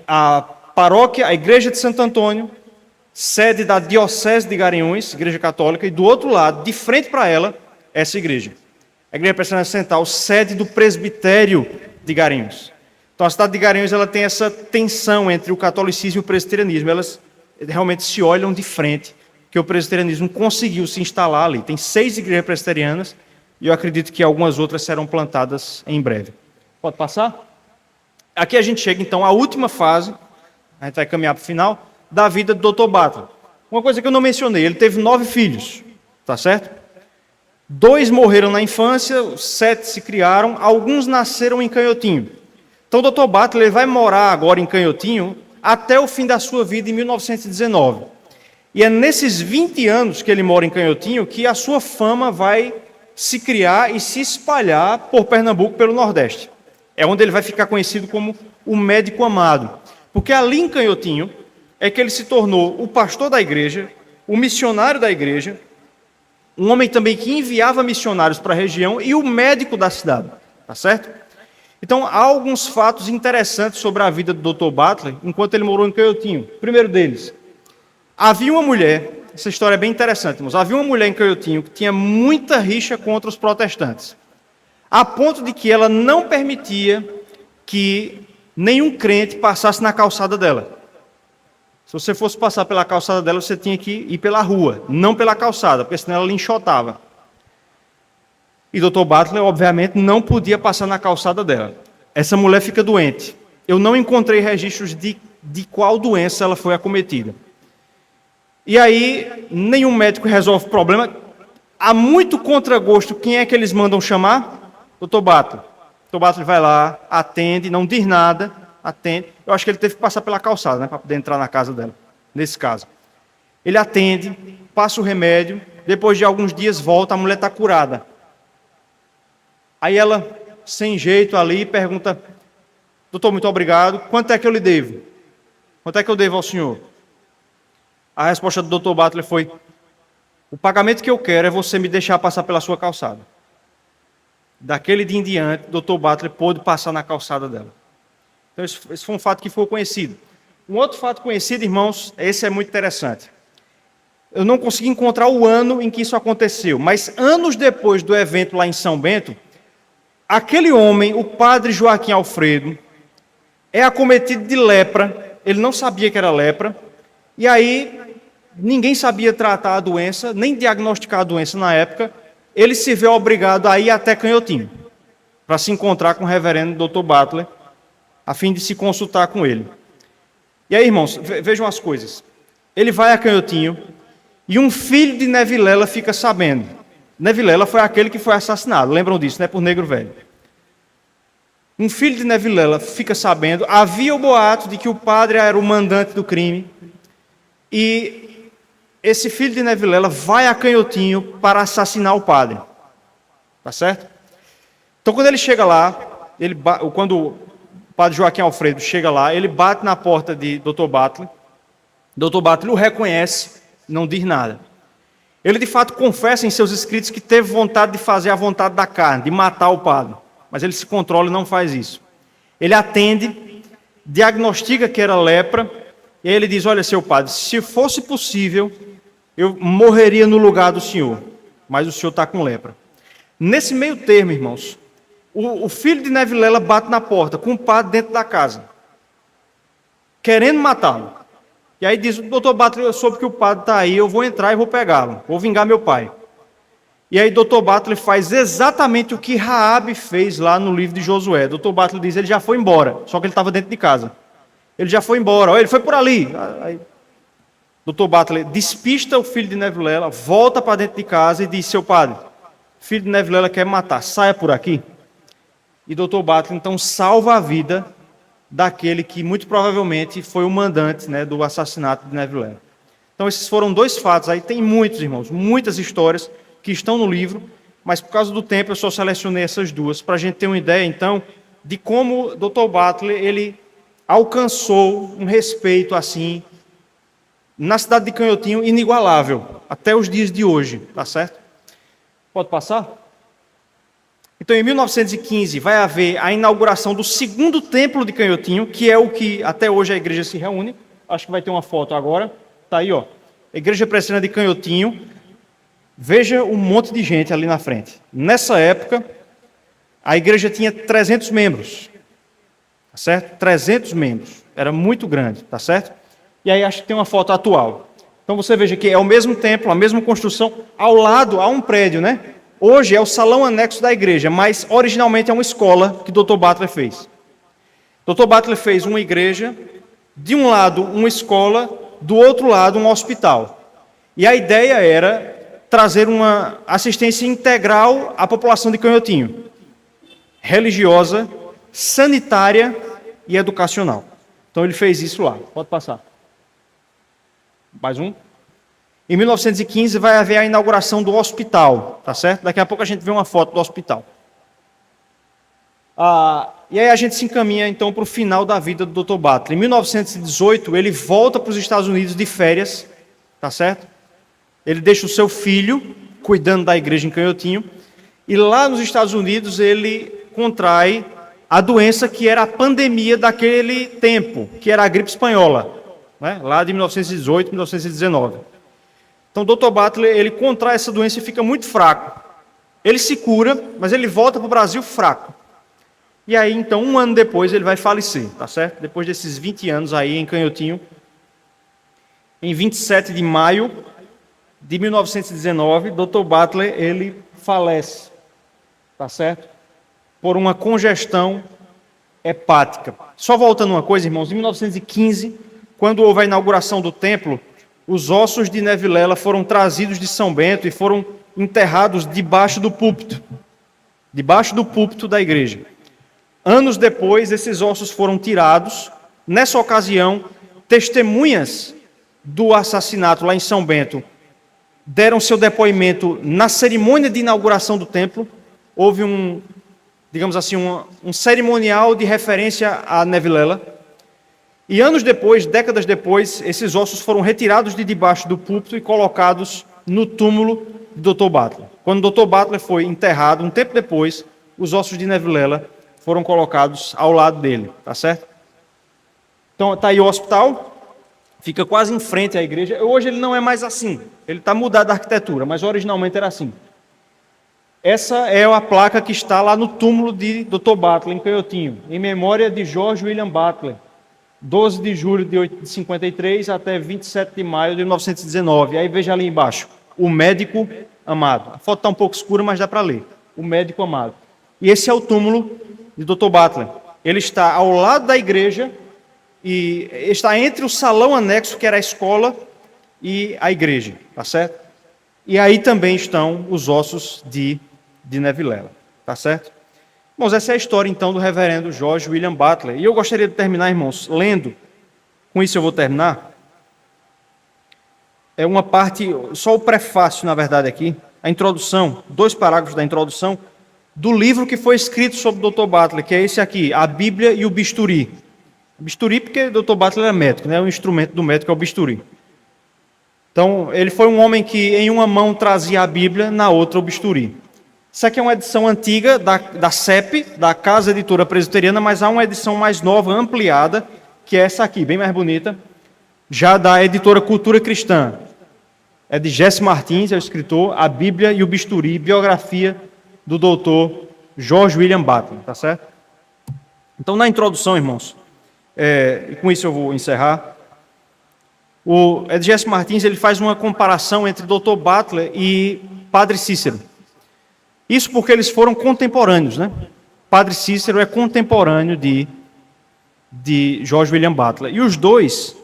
a paróquia, a igreja de Santo Antônio, sede da Diocese de Garanhuns, igreja católica, e do outro lado, de frente para ela, essa igreja. A igreja presbiteriana central, sede do presbitério de Garanhuns. Então a cidade de Garanhuns ela tem essa tensão entre o catolicismo e o presbiterianismo. Elas realmente se olham de frente, que o presbiterianismo conseguiu se instalar ali. Tem 6 igrejas presbiterianas e eu acredito que algumas outras serão plantadas em breve. Pode passar? Aqui a gente chega então à última fase, a gente vai caminhar para o final, da vida do Dr. Butler. Uma coisa que eu não mencionei, ele teve 9 filhos, tá certo? 2 morreram na infância, 7 se criaram, alguns nasceram em Canhotinho. Então o Dr. Butler ele vai morar agora em Canhotinho até o fim da sua vida, em 1919. E é nesses 20 anos que ele mora em Canhotinho que a sua fama vai se criar e se espalhar por Pernambuco, pelo Nordeste. É onde ele vai ficar conhecido como o médico amado. Porque ali em Canhotinho é que ele se tornou o pastor da igreja, o missionário da igreja, um homem também que enviava missionários para a região e o médico da cidade. Tá certo? Então, há alguns fatos interessantes sobre a vida do Dr. Butler enquanto ele morou em Canhotinho. O primeiro deles, havia uma mulher, essa história é bem interessante, irmãos. Havia uma mulher em Canhotinho que tinha muita rixa contra os protestantes, a ponto de que ela não permitia que nenhum crente passasse na calçada dela. Se você fosse passar pela calçada dela, você tinha que ir pela rua, não pela calçada, porque senão ela lhe enxotava. E Dr. Butler, obviamente, não podia passar na calçada dela. Essa mulher fica doente. Eu não encontrei registros de qual doença ela foi acometida. E aí, nenhum médico resolve o problema. Há muito contragosto. Quem é que eles mandam chamar? Dr. Butler. Dr. Butler vai lá, atende, não diz nada, atende. Eu acho que ele teve que passar pela calçada, né, para poder entrar na casa dela, nesse caso. Ele atende, passa o remédio, depois de alguns dias volta, a mulher está curada. Aí ela, sem jeito ali, pergunta: doutor, muito obrigado, quanto é que eu lhe devo? Quanto é que eu devo ao senhor? A resposta do Dr. Butler foi: o pagamento que eu quero é você me deixar passar pela sua calçada. Daquele dia em diante, o Dr. Butler pôde passar na calçada dela. Então, esse foi um fato que ficou conhecido. Um outro fato conhecido, irmãos, esse é muito interessante. Eu não consegui encontrar o ano em que isso aconteceu, mas anos depois do evento lá em São Bento, aquele homem, o padre Joaquim Alfredo, é acometido de lepra. Ele não sabia que era lepra, e aí ninguém sabia tratar a doença, nem diagnosticar a doença na época. Ele se vê obrigado a ir até Canhotinho, para se encontrar com o reverendo Dr. Butler, a fim de se consultar com ele. E aí, irmãos, vejam as coisas. Ele vai a Canhotinho, e um filho de Nevilela fica sabendo. Nevilela foi aquele que foi assassinado, lembram disso, né? Por Negro Velho. Um filho de Nevilela fica sabendo, havia o boato de que o padre era o mandante do crime, e esse filho de Nevilela vai a Canhotinho para assassinar o padre. Tá certo? Então, quando ele chega lá, quando o padre Joaquim Alfredo chega lá, ele bate na porta de Dr. Butler. Dr. Butler o reconhece, não diz nada. Ele, de fato, confessa em seus escritos que teve vontade de fazer a vontade da carne, de matar o padre. Mas ele se controla e não faz isso. Ele atende, diagnostica que era lepra, e aí ele diz: olha, seu padre, se fosse possível, eu morreria no lugar do senhor, mas o senhor está com lepra. Nesse meio termo, irmãos, o filho de Nevilela bate na porta, com o padre dentro da casa, querendo matá-lo. E aí diz: doutor Butler, eu soube que o padre está aí, eu vou entrar e vou pegá-lo, vou vingar meu pai. E aí Dr. Butler faz exatamente o que Raabe fez lá no livro de Josué. Dr. Butler diz: ele já foi embora, só que ele estava dentro de casa. Ele já foi embora, ele foi por ali. Aí, Dr. Butler despista o filho de Nevilela, volta para dentro de casa e diz: seu padre, filho de Nevilela quer matar, saia por aqui. E Dr. Butler então salva a vida daquele que muito provavelmente foi o mandante, né, do assassinato de Nevilela. Então esses foram dois fatos, aí tem muitos, irmãos, muitas histórias que estão no livro, mas por causa do tempo eu só selecionei essas duas, para a gente ter uma ideia então de como Dr. Butler ele alcançou um respeito assim na cidade de Canhotinho inigualável, até os dias de hoje, tá certo? Pode passar? Então, em 1915, vai haver a inauguração do segundo templo de Canhotinho, que é o que até hoje a igreja se reúne. Acho que vai ter uma foto agora. Está aí, ó. A Igreja Presbiteriana de Canhotinho. Veja um monte de gente ali na frente. Nessa época, a igreja tinha 300 membros. Tá certo? 300 membros. Era muito grande, tá certo? E aí acho que tem uma foto atual. Então você veja que é o mesmo templo, a mesma construção. Ao lado há um prédio, né? Hoje é o salão anexo da igreja, mas originalmente é uma escola que Dr. Butler fez. Dr. Butler fez uma igreja, de um lado uma escola, do outro lado um hospital. E a ideia era trazer uma assistência integral à população de Canhotinho, religiosa, sanitária e educacional. Então ele fez isso lá. Pode passar. Mais um. Em 1915 vai haver a inauguração do hospital, tá certo? Daqui a pouco a gente vê uma foto do hospital. E aí a gente se encaminha então para o final da vida do Dr. Butler. Em 1918 ele volta para os Estados Unidos de férias, tá certo? Ele deixa o seu filho cuidando da igreja em Canhotinho, e lá nos Estados Unidos ele contrai a doença que era a pandemia daquele tempo, que era a gripe espanhola, né? Lá de 1918, 1919. Então, o Dr. Butler, ele contrai essa doença e fica muito fraco. Ele se cura, mas ele volta para o Brasil fraco. E aí, então, um ano depois, ele vai falecer, tá certo? Depois desses 20 anos aí em Canhotinho, em 27 de maio de 1919, Dr. Butler, ele falece, tá certo? Por uma congestão hepática. Só voltando uma coisa, irmãos, em 1915, quando houve a inauguração do templo, os ossos de Nevilela foram trazidos de São Bento e foram enterrados debaixo do púlpito da igreja. Anos depois, esses ossos foram tirados. Nessa ocasião, testemunhas do assassinato lá em São Bento deram seu depoimento na cerimônia de inauguração do templo. Houve digamos assim, um cerimonial de referência a Nevilela. E anos depois, décadas depois, esses ossos foram retirados de debaixo do púlpito e colocados no túmulo de Dr. Butler. Quando o Dr. Butler foi enterrado, um tempo depois, os ossos de Nevilela foram colocados ao lado dele, tá certo? Então, está aí o hospital, fica quase em frente à igreja. Hoje ele não é mais assim, ele está mudado a arquitetura, mas originalmente era assim. Essa é a placa que está lá no túmulo de Dr. Butler, em Canhotinho, em memória de George William Butler, 12 de julho de 53 até 27 de maio de 1919. Aí veja ali embaixo, o médico amado. A foto está um pouco escura, mas dá para ler. O médico amado. E esse é o túmulo de Dr. Butler. Ele está ao lado da igreja e está entre o salão anexo, que era a escola, e a igreja, tá certo? E aí também estão os ossos de Nevilela, tá certo? Irmãos, essa é a história então do reverendo George William Butler. E eu gostaria de terminar, irmãos, lendo, com isso eu vou terminar. É uma parte, só o prefácio, na verdade, aqui, a introdução, 2 parágrafos da introdução, do livro que foi escrito sobre o Dr. Butler, que é esse aqui, A Bíblia e o Bisturi. Bisturi porque o Dr. Butler é médico, né? O instrumento do médico é o bisturi. Então, ele foi um homem que em uma mão trazia a Bíblia, na outra o bisturi. Isso aqui é uma edição antiga da CEP, da Casa Editora Presbiteriana, mas há uma edição mais nova, ampliada, que é essa aqui, bem mais bonita, já da editora Cultura Cristã. É de Jesse Martins, é o escritor, A Bíblia e o Bisturi, biografia do doutor George William Butler, tá certo? Então, na introdução, irmãos, e com isso eu vou encerrar, o Jesse Martins ele faz uma comparação entre Dr. Butler e Padre Cícero. Isso porque eles foram contemporâneos, né? Padre Cícero é contemporâneo de George William Butler. E os dois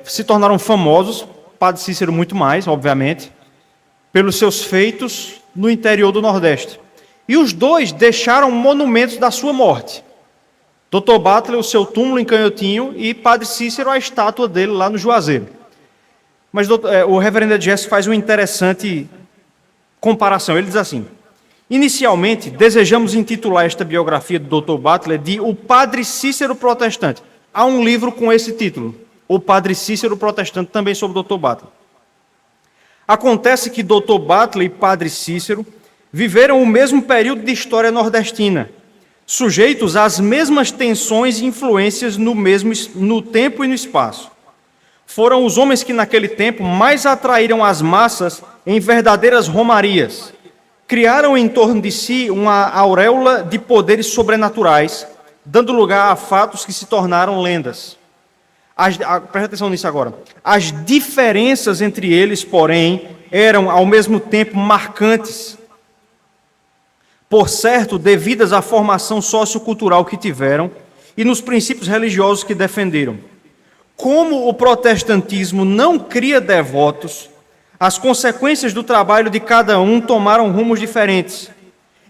se tornaram famosos, Padre Cícero muito mais, obviamente, pelos seus feitos no interior do Nordeste. E os dois deixaram monumentos da sua morte. Dr. Butler, o seu túmulo em Canhotinho, e Padre Cícero, a estátua dele lá no Juazeiro. Mas o reverendo Jesse faz uma interessante comparação. Ele diz assim: inicialmente, desejamos intitular esta biografia do Dr. Butler de O Padre Cícero Protestante. Há um livro com esse título, O Padre Cícero Protestante, também sobre o Dr. Butler. Acontece que Dr. Butler e Padre Cícero viveram o mesmo período de história nordestina, sujeitos às mesmas tensões e influências no tempo e no espaço. Foram os homens que naquele tempo mais atraíram as massas em verdadeiras romarias. Criaram em torno de si uma auréola de poderes sobrenaturais, dando lugar a fatos que se tornaram lendas. Presta atenção nisso agora. As diferenças entre eles, porém, eram ao mesmo tempo marcantes, por certo, devidas à formação sociocultural que tiveram e nos princípios religiosos que defenderam. Como o protestantismo não cria devotos, as consequências do trabalho de cada um tomaram rumos diferentes.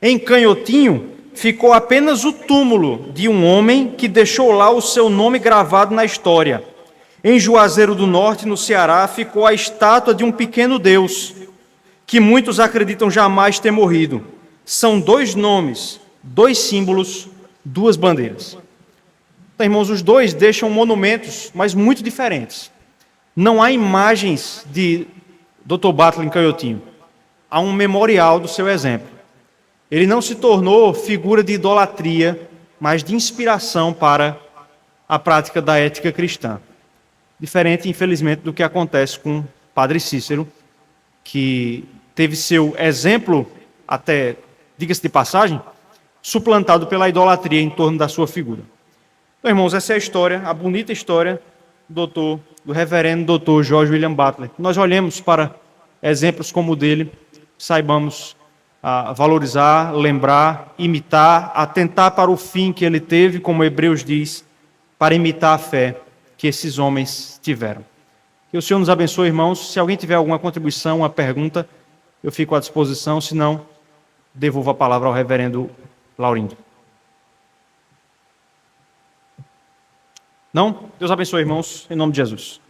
Em Canhotinho, ficou apenas o túmulo de um homem que deixou lá o seu nome gravado na história. Em Juazeiro do Norte, no Ceará, ficou a estátua de um pequeno Deus, que muitos acreditam jamais ter morrido. São 2 nomes, 2 símbolos, 2 bandeiras. Então, irmãos, os dois deixam monumentos, mas muito diferentes. Não há imagens de Dr. Butler em Canhotinho. Há um memorial do seu exemplo. Ele não se tornou figura de idolatria, mas de inspiração para a prática da ética cristã. Diferente, infelizmente, do que acontece com Padre Cícero, que teve seu exemplo, até, diga-se de passagem, suplantado pela idolatria em torno da sua figura. Então, irmãos, essa é a história, a bonita história do reverendo Dr. George William Butler. Nós olhemos para exemplos como o dele, saibamos valorizar, lembrar, imitar, atentar para o fim que ele teve, como Hebreus diz, para imitar a fé que esses homens tiveram. Que o Senhor nos abençoe, irmãos. Se alguém tiver alguma contribuição, uma pergunta, eu fico à disposição, se não, devolvo a palavra ao reverendo Laurindo. Não? Deus abençoe, irmãos, em nome de Jesus.